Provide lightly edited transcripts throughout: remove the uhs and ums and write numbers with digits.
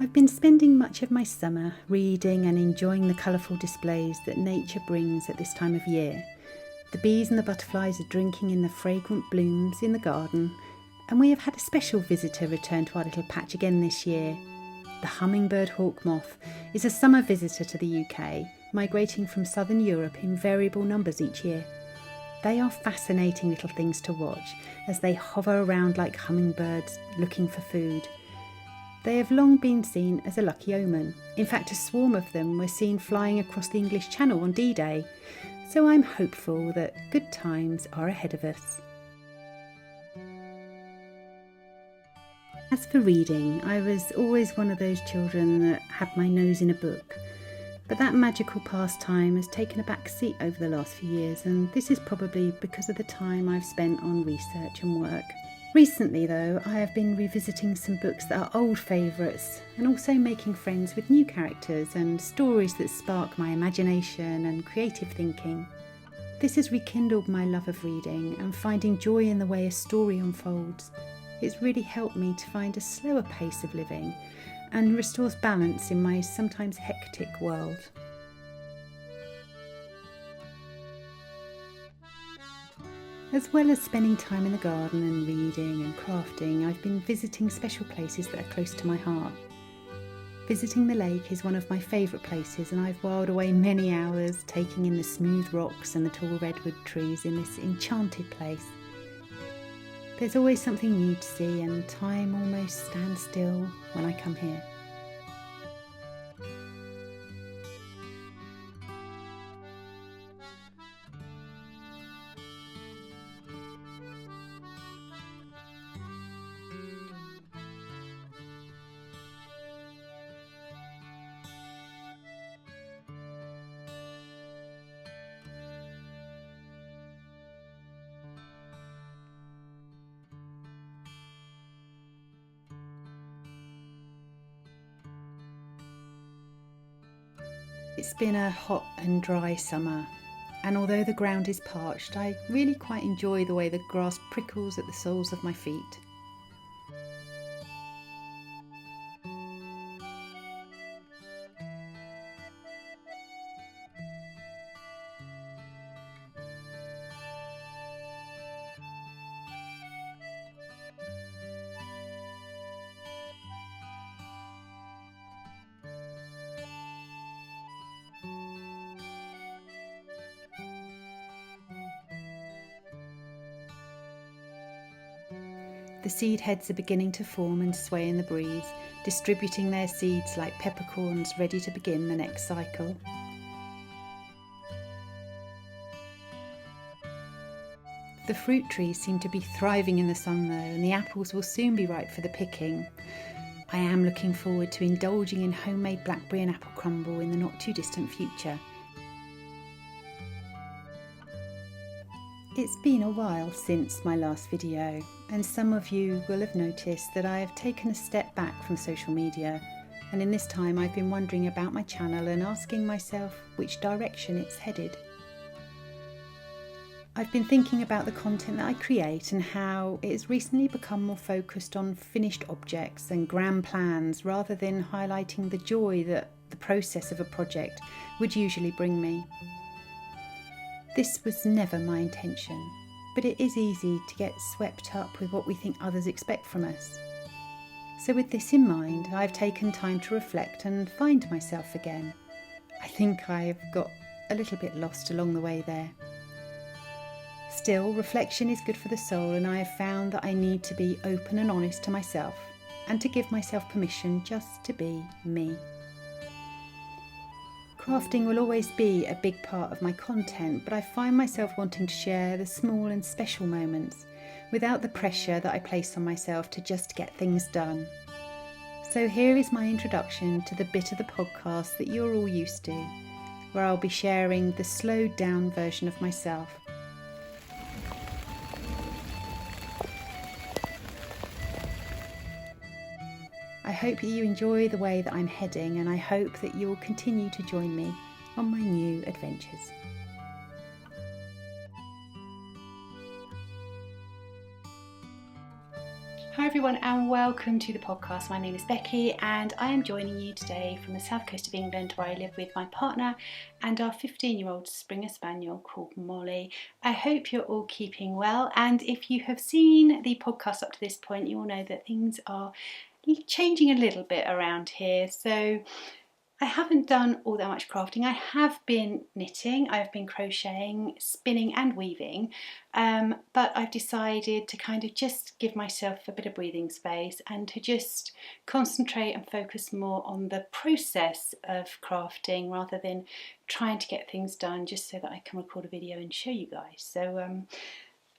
I've been spending much of my summer reading and enjoying the colourful displays that nature brings at this time of year. The bees and the butterflies are drinking in the fragrant blooms in the garden, and we have had a special visitor return to our little patch again this year. The hummingbird hawk moth is a summer visitor to the UK, migrating from southern Europe in variable numbers each year. They are fascinating little things to watch as they hover around like hummingbirds looking for food. They have long been seen as a lucky omen. In fact, a swarm of them were seen flying across the English Channel on D-Day. So I'm hopeful that good times are ahead of us. As for reading, I was always one of those children that had my nose in a book. But that magical pastime has taken a back seat over the last few years, and this is probably because of the time I've spent on research and work. Recently though, I have been revisiting some books that are old favourites and also making friends with new characters and stories that spark my imagination and creative thinking. This has rekindled my love of reading and finding joy in the way a story unfolds. It's really helped me to find a slower pace of living and restores balance in my sometimes hectic world. As well as spending time in the garden and reading and crafting, I've been visiting special places that are close to my heart. Visiting the lake is one of my favourite places, and I've whiled away many hours taking in the smooth rocks and the tall redwood trees in this enchanted place. There's always something new to see, and time almost stands still when I come here. It's been a hot and dry summer, and although the ground is parched, I really quite enjoy the way the grass prickles at the soles of my feet. The seed heads are beginning to form and sway in the breeze, distributing their seeds like peppercorns ready to begin the next cycle. The fruit trees seem to be thriving in the sun though, and the apples will soon be ripe for the picking. I am looking forward to indulging in homemade blackberry and apple crumble in the not too distant future. It's been a while since my last video, and some of you will have noticed that I have taken a step back from social media, and in this time I've been wondering about my channel and asking myself which direction it's headed. I've been thinking about the content that I create and how it has recently become more focused on finished objects and grand plans rather than highlighting the joy that the process of a project would usually bring me. This was never my intention, but it is easy to get swept up with what we think others expect from us. So with this in mind, I've taken time to reflect and find myself again. I think I've got a little bit lost along the way there. Still, reflection is good for the soul, and I have found that I need to be open and honest to myself and to give myself permission just to be me. Crafting will always be a big part of my content, but I find myself wanting to share the small and special moments without the pressure that I place on myself to just get things done. So here is my introduction to the bit of the podcast that you're all used to, where I'll be sharing the slowed down version of myself. I hope that you enjoy the way that I'm heading, and I hope that you'll continue to join me on my new adventures. Hi everyone and welcome to the podcast. My name is Becky and I am joining you today from the south coast of England where I live with my partner and our 15-year-old Springer Spaniel called Molly. I hope you're all keeping well, and if you have seen the podcast up to this point you will know that things are changing a little bit around here. So I haven't done all that much crafting. I have been knitting, I've been crocheting, spinning and weaving, but I've decided to kind of just give myself a bit of breathing space and to just concentrate and focus more on the process of crafting rather than trying to get things done just so that I can record a video and show you guys. So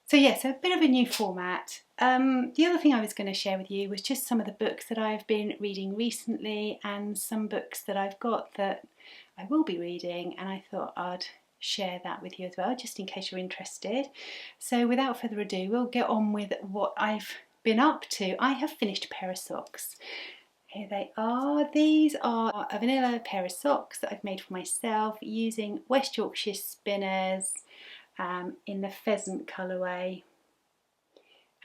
a bit of a new format. The other thing I was going to share with you was just some of the books that I've been reading recently and some books that I've got that I will be reading, and I thought I'd share that with you as well, just in case you're interested. So without further ado, we'll get on with what I've been up to. I have finished a pair of socks. Here they are. These are a vanilla pair of socks that I've made for myself using West Yorkshire spinners in the pheasant colourway,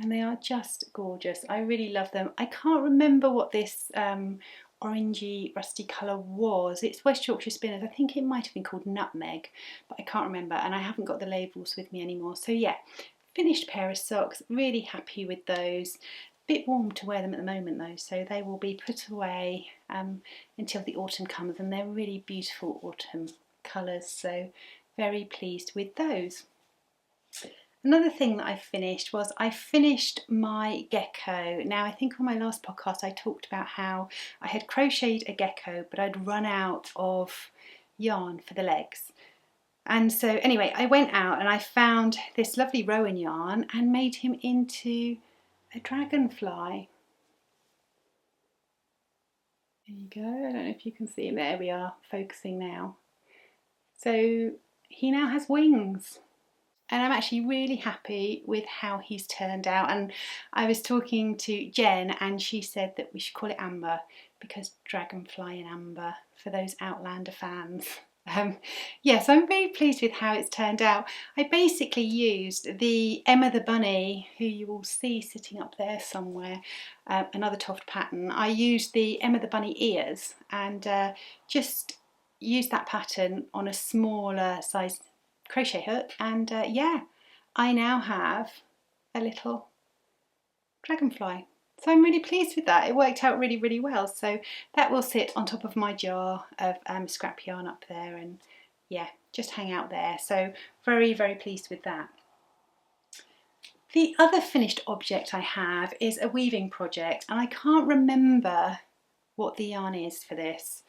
and they are just gorgeous. I really love them. I can't remember what this orangey rusty colour was. It's West Yorkshire spinners. I think it might have been called Nutmeg, but I can't remember, and I haven't got the labels with me anymore. So yeah, finished pair of socks, really happy with those. Bit warm to wear them at the moment though, so they will be put away until the autumn comes, and they're really beautiful autumn colours, so very pleased with those. Another thing that I finished was I finished my gecko. Now I think on my last podcast I talked about how I had crocheted a gecko but I'd run out of yarn for the legs. And so anyway, I went out and I found this lovely rowan yarn and made him into a dragonfly. There you go, I don't know if you can see him. There we are, focusing now. So he now has wings. And I'm actually really happy with how he's turned out. And I was talking to Jen and she said that we should call it Amber because dragonfly and amber for those Outlander fans. Yes, I'm very pleased with how it's turned out. I basically used the Emma the Bunny, who you will see sitting up there somewhere, another Toft pattern. I used the Emma the Bunny ears and just used that pattern on a smaller size crochet hook, and I now have a little dragonfly. So I'm really pleased with that. It worked out really, really well. So that will sit on top of my jar of scrap yarn up there, and yeah, just hang out there. So very, very pleased with that. The other finished object I have is a weaving project, and I can't remember what the yarn is for this.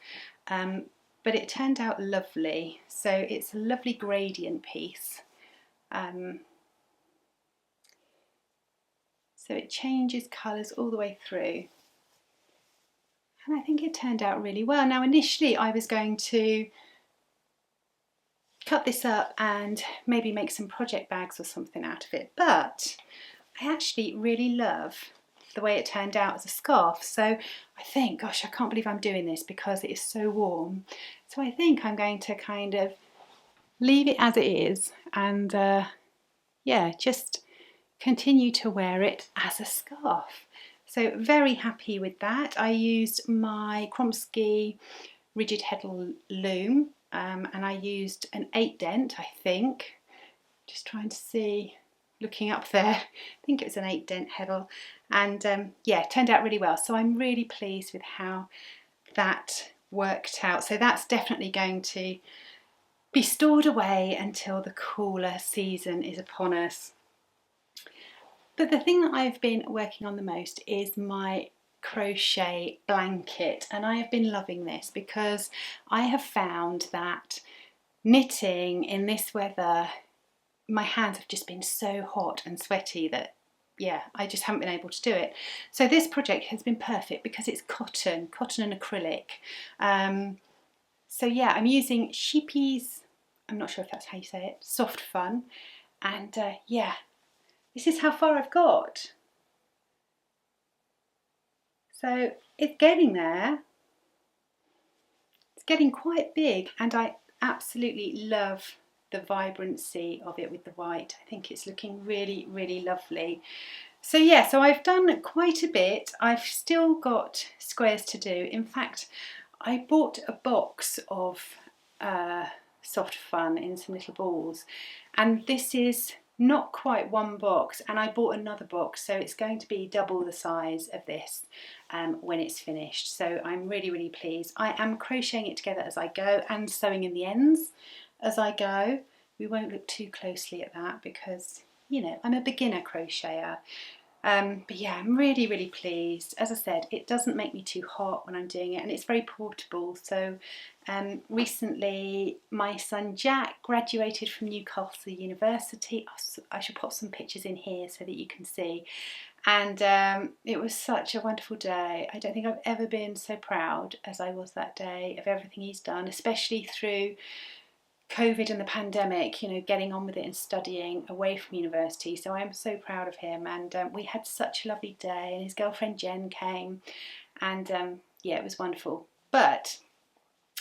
But it turned out lovely. So it's a lovely gradient piece. So it changes colours all the way through. And I think it turned out really well. Now initially I was going to cut this up and maybe make some project bags or something out of it, but I actually really love the way it turned out as a scarf. So I think, gosh, I can't believe I'm doing this because it is so warm. So I think I'm going to kind of leave it as it is and just continue to wear it as a scarf. So very happy with that. I used my Kromsky rigid heddle loom and I used an 8 dent, I think. Just trying to see, looking up there, I think it was an 8 dent heddle, and it turned out really well. So I'm really pleased with how that worked out. So that's definitely going to be stored away until the cooler season is upon us. But the thing that I've been working on the most is my crochet blanket, and I have been loving this because I have found that knitting in this weather, my hands have just been so hot and sweaty that I just haven't been able to do it. So this project has been perfect because it's cotton and acrylic. So I'm using Sheepy's, I'm not sure if that's how you say it, Soft Fun, and this is how far I've got. So it's getting there. It's getting quite big, and I absolutely love the vibrancy of it with the white. I think it's looking really, really lovely. So yeah, so I've done quite a bit. I've still got squares to do. In fact, I bought a box of soft fun in some little balls, and this is not quite one box, and I bought another box, so it's going to be double the size of this when it's finished. So I'm really pleased. I am crocheting it together as I go and sewing in the ends as I go. We won't look too closely at that because, you know, I'm a beginner crocheter. But yeah, I'm really pleased. As I said, it doesn't make me too hot when I'm doing it, and it's very portable. So recently my son Jack graduated from Newcastle University. I should pop some pictures in here so that you can see. And it was such a wonderful day. I don't think I've ever been so proud as I was that day of everything he's done, especially through COVID and the pandemic, you know, getting on with it and studying away from university. So I'm so proud of him, and we had such a lovely day, and his girlfriend Jen came, and yeah, it was wonderful. But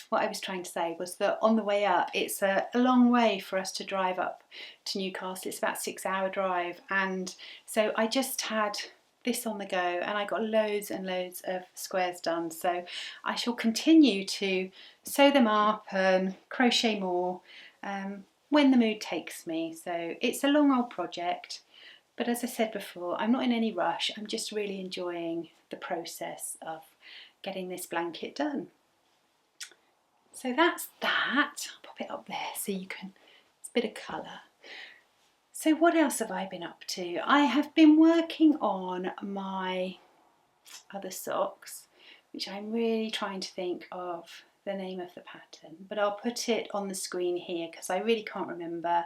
what I was trying to say was that on the way up, it's a long way for us to drive up to Newcastle. It's about a 6-hour drive, and so I just had this on the go, and I got loads and loads of squares done. So I shall continue to sew them up and crochet more when the mood takes me. So it's a long old project, but as I said before, I'm not in any rush. I'm just really enjoying the process of getting this blanket done. So that's that. I'll pop it up there so you can, it's a bit of colour. So what else have I been up to? I have been working on my other socks, which I'm really trying to think of the name of the pattern, but I'll put it on the screen here because I really can't remember.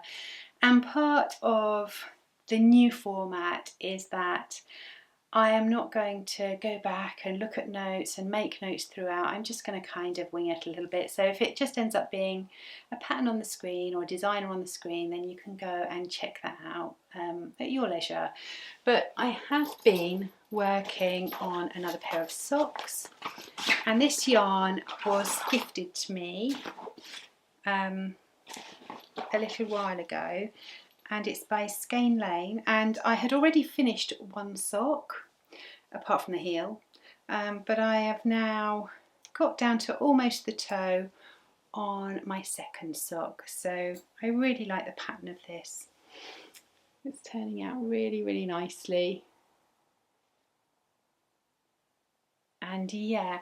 And part of the new format is that I am not going to go back and look at notes and make notes throughout. I'm just going to kind of wing it a little bit. So if it just ends up being a pattern on the screen or a designer on the screen, then you can go and check that out at your leisure. But I have been working on another pair of socks, and this yarn was gifted to me a little while ago, and it's by Skein Lane, and I had already finished one sock apart from the heel, but I have now got down to almost the toe on my second sock. So I really like the pattern of this. It's turning out really nicely, and yeah,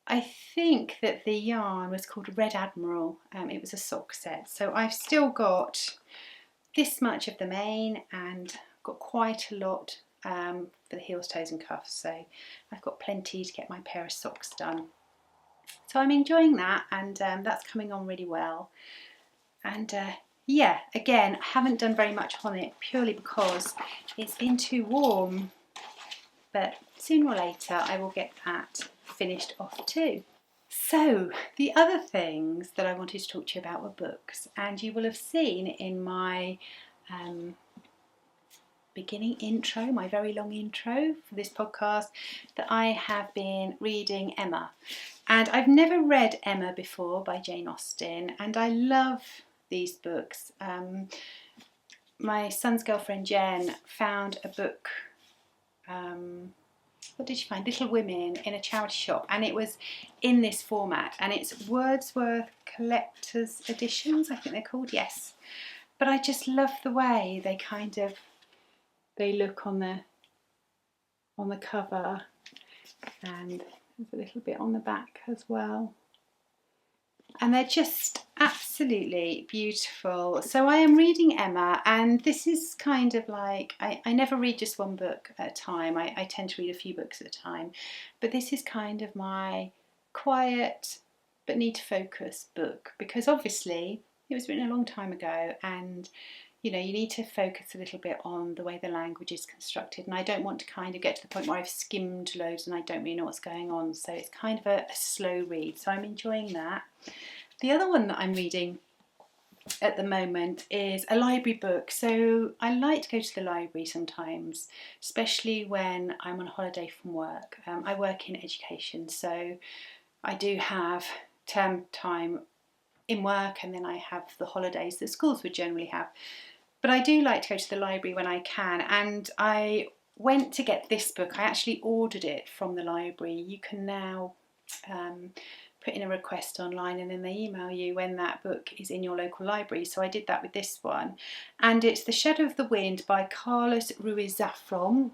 I think that the yarn was called Red Admiral. It was a sock set, so I've still got this much of the mane and got quite a lot for the heels, toes and cuffs, so I've got plenty to get my pair of socks done. So I'm enjoying that, and that's coming on really well. And yeah, again, I haven't done very much on it purely because it's been too warm, but sooner or later I will get that finished off too. So the other things that I wanted to talk to you about were books, and you will have seen in my beginning intro, my very long intro for this podcast, that I have been reading Emma. And I've never read Emma before by Jane Austen, and I love these books. My son's girlfriend Jen found a book, what did she find? Little Women, in a charity shop, and it was in this format, and it's Wordsworth Collector's Editions, I think they're called, yes. But I just love the way they look on the cover, and there's a little bit on the back as well, and they're just absolutely beautiful. So I am reading Emma, and this is kind of like, I never read just one book at a time. I tend to read a few books at a time, but this is kind of my quiet but need to focus book, because obviously it was written a long time ago, and you know, you need to focus a little bit on the way the language is constructed, and I don't want to kind of get to the point where I've skimmed loads and I don't really know what's going on, so it's kind of a slow read, so I'm enjoying that. The other one that I'm reading at the moment is a library book. So I like to go to the library sometimes, especially when I'm on holiday from work. I work in education, so I do have term time in work, and then I have the holidays that schools would generally have. But I do like to go to the library when I can, and I went to get this book, I actually ordered it from the library. You can now put in a request online and then they email you when that book is in your local library. So I did that with this one, and it's The Shadow of the Wind by Carlos Ruiz Zafrong,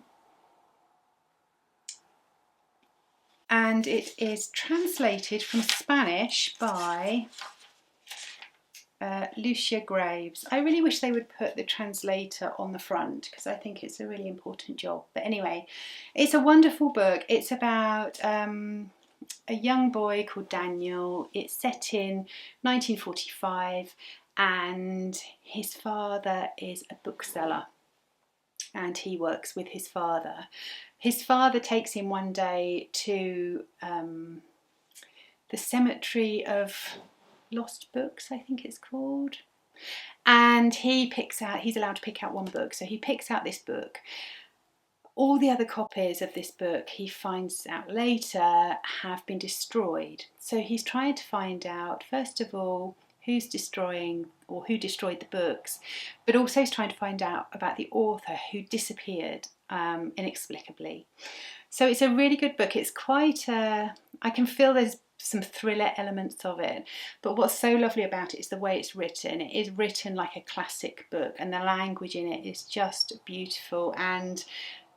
and it is translated from Spanish by Lucia Graves. I really wish they would put the translator on the front because I think it's a really important job. But anyway, it's a wonderful book. It's about a young boy called Daniel. It's set in 1945 and his father is a bookseller and he works with his father. His father takes him one day to the cemetery of lost books, I think it's called, and he's allowed to pick out one book, so he picks out this book. All the other copies of this book, he finds out later, have been destroyed. So he's trying to find out, first of all, who's destroying or who destroyed the books, but also he's trying to find out about the author who disappeared inexplicably. So it's a really good book. It's quite I can feel there's some thriller elements of it, but what's so lovely about it is the way it's written. It is written like a classic book and the language in it is just beautiful, and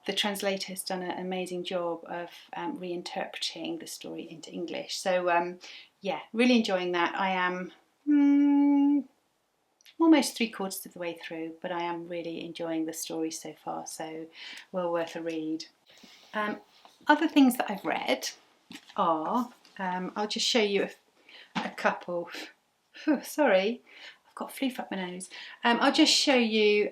the translator has done an amazing job of reinterpreting the story into English. So yeah, really enjoying that. I am almost 3/4 of the way through, but I am really enjoying the story so far, so well worth a read. Other things that I've read are, I'll just show you a couple. Sorry, I've got floof up my nose. I'll just show you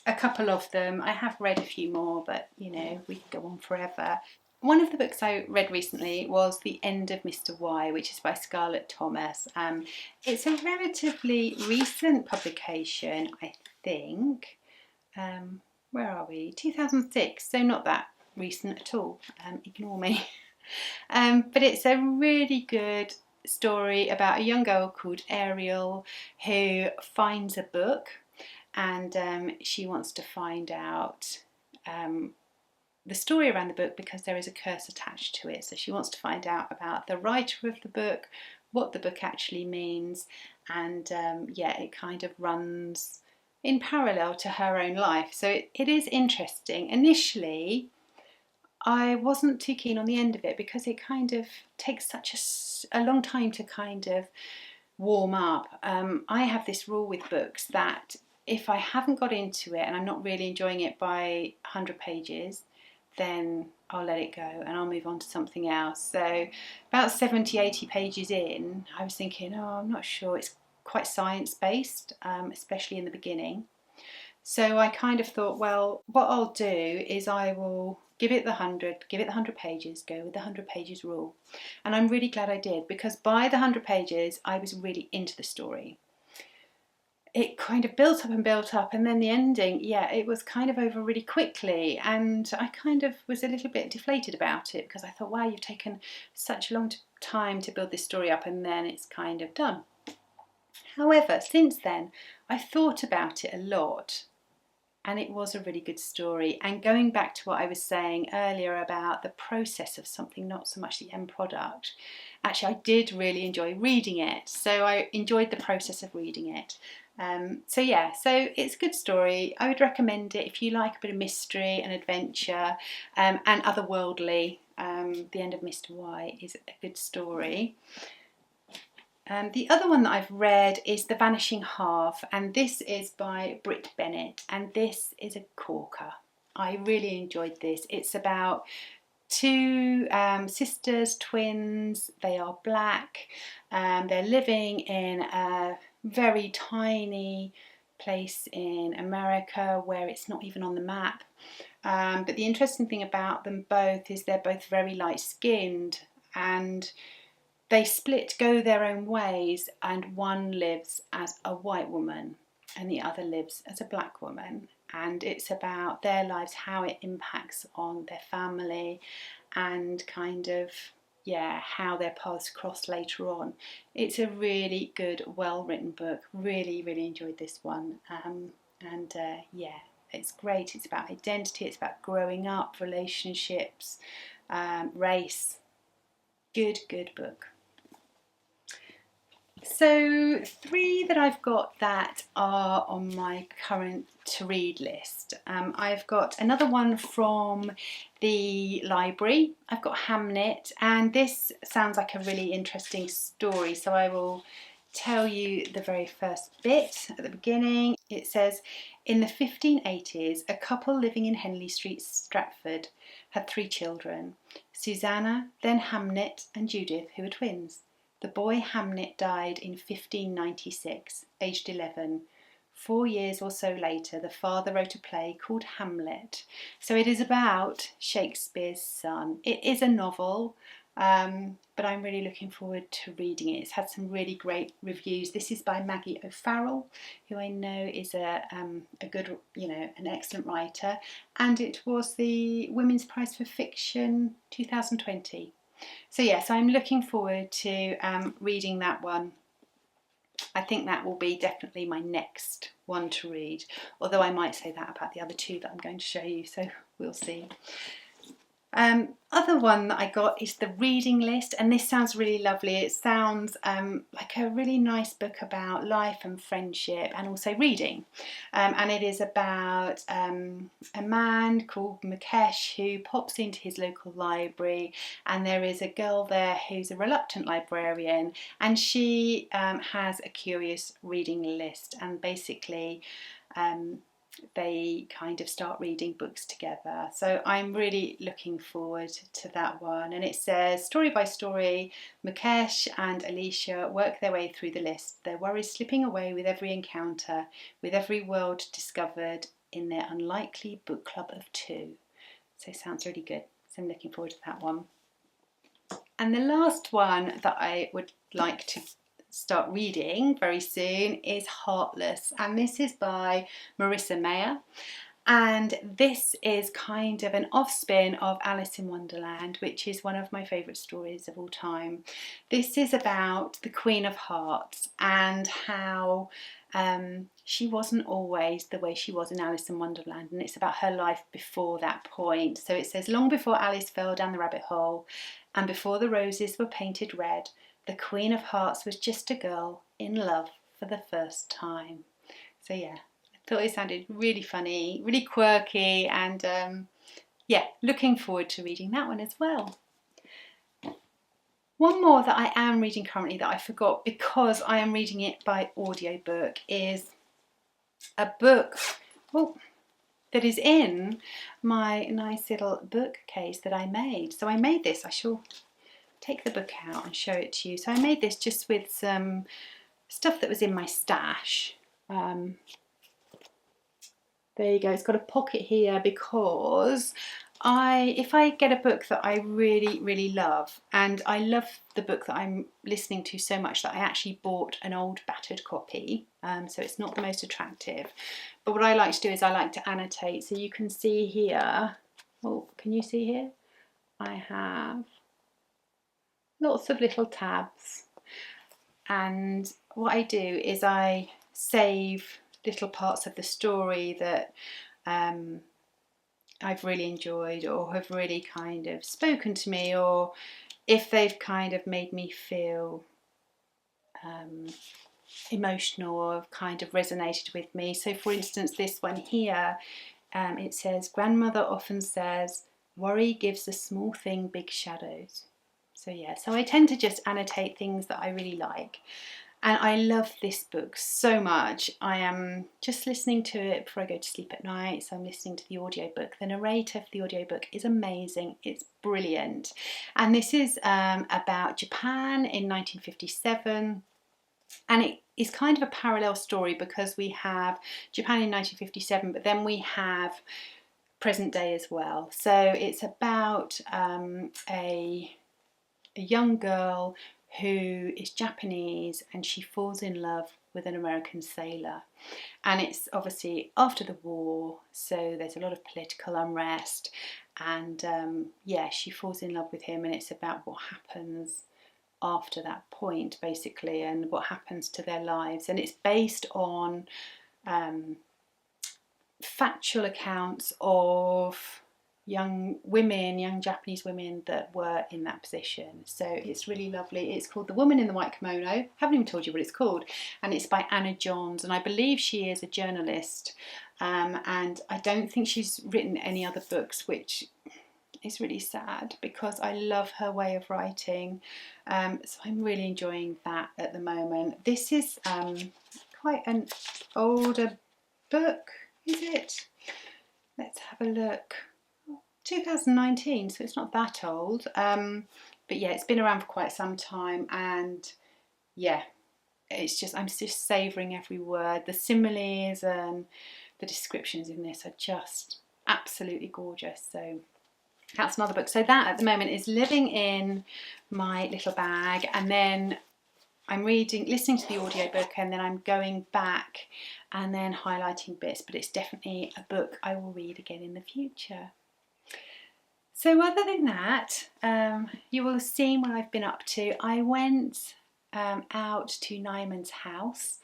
a couple of them. I have read a few more, but you know, we could go on forever. One of the books I read recently was The End of Mr. Y, which is by Scarlett Thomas. It's a relatively recent publication, I think. Where are we? 2006, so not that recent at all. Ignore me. But it's a really good story about a young girl called Ariel who finds a book, and she wants to find out the story around the book because there is a curse attached to it. So she wants to find out about the writer of the book, what the book actually means, and yeah, it kind of runs in parallel to her own life. So it is interesting. Initially, I wasn't too keen on the end of it because it kind of takes such a long time to kind of warm up. I have this rule with books that if I haven't got into it and I'm not really enjoying it by 100 pages, then I'll let it go and I'll move on to something else. So about 70, 80 pages in, I was thinking, oh, I'm not sure. It's quite science-based, especially in the beginning. So I kind of thought, well, what I'll do is I will give it the 100 pages, go with the 100 pages rule. And I'm really glad I did, because by the 100 pages, I was really into the story. It kind of built up, and then the ending, yeah, it was kind of over really quickly, and I kind of was a little bit deflated about it because I thought, wow, you've taken such a long time to build this story up and then it's kind of done. However, since then, I've thought about it a lot, and it was a really good story. And going back to what I was saying earlier about the process of something, not so much the end product, actually I did really enjoy reading it. So I enjoyed the process of reading it. So yeah, so it's a good story. I would recommend it if you like a bit of mystery and adventure and otherworldly. The End of Mr. Y is a good story. The other one that I've read is The Vanishing Half, and this is by Britt Bennett, and this is a corker. I really enjoyed this. It's about two sisters, twins. They are black. They're living in a very tiny place in America where it's not even on the map. But the interesting thing about them both is they're both very light-skinned, and they go their own ways, and one lives as a white woman and the other lives as a black woman. And it's about their lives, how it impacts on their family, and kind of, yeah, how their paths cross later on. It's a really good, well-written book. Really, really enjoyed this one. Yeah, It's great. It's about identity, it's about growing up, relationships, race. Good book. So 3 that I've got that are on my current to read list. I've got another one from the library. I've got Hamnet, and this sounds like a really interesting story, so I will tell you the very first bit at the beginning. It says, in the 1580s, a couple living in Henley Street, Stratford, had 3 children, Susanna, then Hamnet, and Judith, who were twins. The boy Hamnet died in 1596, aged 11. 4 years or so later, the father wrote a play called Hamlet. So it is about Shakespeare's son. It is a novel, but I'm really looking forward to reading it. It's had some really great reviews. This is by Maggie O'Farrell, who I know is a good, an excellent writer, and it was the Women's Prize for Fiction 2020. So yes, I'm looking forward to reading that one. I think that will be definitely my next one to read, although I might say that about the other 2 that I'm going to show you, so we'll see. Other one that I got is the reading list, and this sounds really lovely. It sounds like a really nice book about life and friendship and also reading, and it is about a man called Mukesh who pops into his local library, and there is a girl there who's a reluctant librarian, and she has a curious reading list, and basically they kind of start reading books together. So I'm really looking forward to that one. And it says, story by story, Mukesh and Alicia work their way through the list, their worries slipping away with every encounter, with every world discovered in their unlikely book club of 2. So it sounds really good. So I'm looking forward to that one. And the last one that I would like to start reading very soon is Heartless, and this is by Marissa Meyer, and this is kind of an offspin of Alice in Wonderland, which is one of my favourite stories of all time. This is about the Queen of Hearts and how she wasn't always the way she was in Alice in Wonderland, and it's about her life before that point. So it says, long before Alice fell down the rabbit hole and before the roses were painted red, the Queen of Hearts was just a girl in love for the first time. So yeah, I thought it sounded really funny, really quirky, and yeah, looking forward to reading that one as well. One more that I am reading currently that I forgot because I am reading it by audiobook is a book that is in my nice little bookcase that I made. So I made this, I shall take the book out and show it to you. So I made this just with some stuff that was in my stash. There you go. It's got a pocket here because if I get a book that I really love, and I love the book that I'm listening to so much that I actually bought an old battered copy, so it's not the most attractive. But what I like to do is I like to annotate. So you can see here, oh, can you see here? I have lots of little tabs, and what I do is I save little parts of the story that I've really enjoyed or have really kind of spoken to me, or if they've kind of made me feel emotional or have kind of resonated with me. So for instance, this one here, it says, grandmother often says, worry gives a small thing big shadows. So yeah, so I tend to just annotate things that I really like. And I love this book so much. I am just listening to it before I go to sleep at night, so I'm listening to the audiobook. The narrator for the audiobook is amazing, it's brilliant. And this is about Japan in 1957. And it is kind of a parallel story because we have Japan in 1957, but then we have present day as well. So it's about a young girl who is Japanese and she falls in love with an American sailor. And it's obviously after the war, so there's a lot of political unrest, and yeah, she falls in love with him, and it's about what happens after that point basically, and what happens to their lives. And it's based on factual accounts of young Japanese women that were in that position. So it's really lovely. It's called The Woman in the White Kimono. Haven't even told you what it's called. And it's by Anna Johns, and I believe she is a journalist. And I don't think she's written any other books, which is really sad because I love her way of writing. So I'm really enjoying that at the moment. This is quite an older book, is it? Let's have a look. 2019, so it's not that old. But yeah, it's been around for quite some time, and yeah, I'm just savouring every word. The similes and the descriptions in this are just absolutely gorgeous. So that's another book. So that at the moment is living in my little bag, and then I'm listening to the audiobook, and then I'm going back and then highlighting bits, but it's definitely a book I will read again in the future. So other than that, you will have seen what I've been up to. I went out to Nyman's house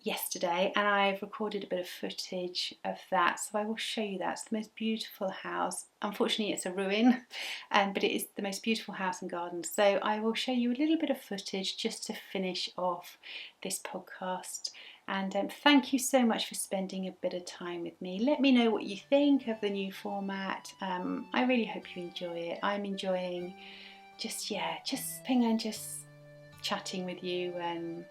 yesterday, and I've recorded a bit of footage of that, so I will show you that. It's the most beautiful house. Unfortunately it's a ruin, but it is the most beautiful house and garden, so I will show you a little bit of footage just to finish off this podcast. And thank you so much for spending a bit of time with me. Let me know what you think of the new format. I really hope you enjoy it. I'm enjoying just chatting with you and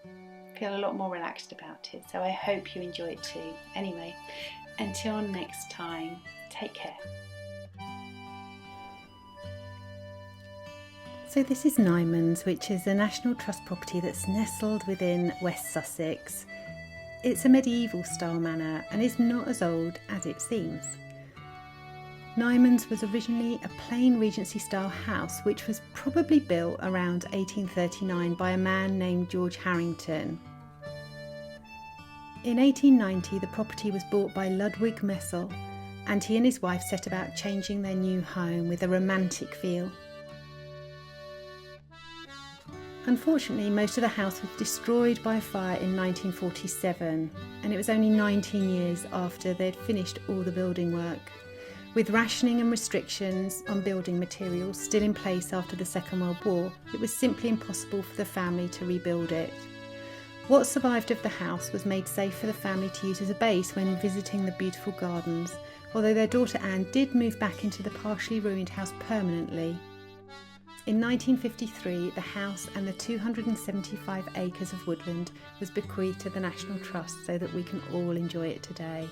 feel a lot more relaxed about it. So I hope you enjoy it too. Anyway, until next time, take care. So this is Nyman's, which is a National Trust property that's nestled within West Sussex. It's a medieval style manor and is not as old as it seems. Nyman's was originally a plain Regency style house which was probably built around 1839 by a man named George Harrington. In 1890 the property was bought by Ludwig Messel, and he and his wife set about changing their new home with a romantic feel. Unfortunately, most of the house was destroyed by fire in 1947, and it was only 19 years after they'd finished all the building work. With rationing and restrictions on building materials still in place after the Second World War, it was simply impossible for the family to rebuild it. What survived of the house was made safe for the family to use as a base when visiting the beautiful gardens, although their daughter Anne did move back into the partially ruined house permanently. In 1953, the house and the 275 acres of woodland was bequeathed to the National Trust so that we can all enjoy it today.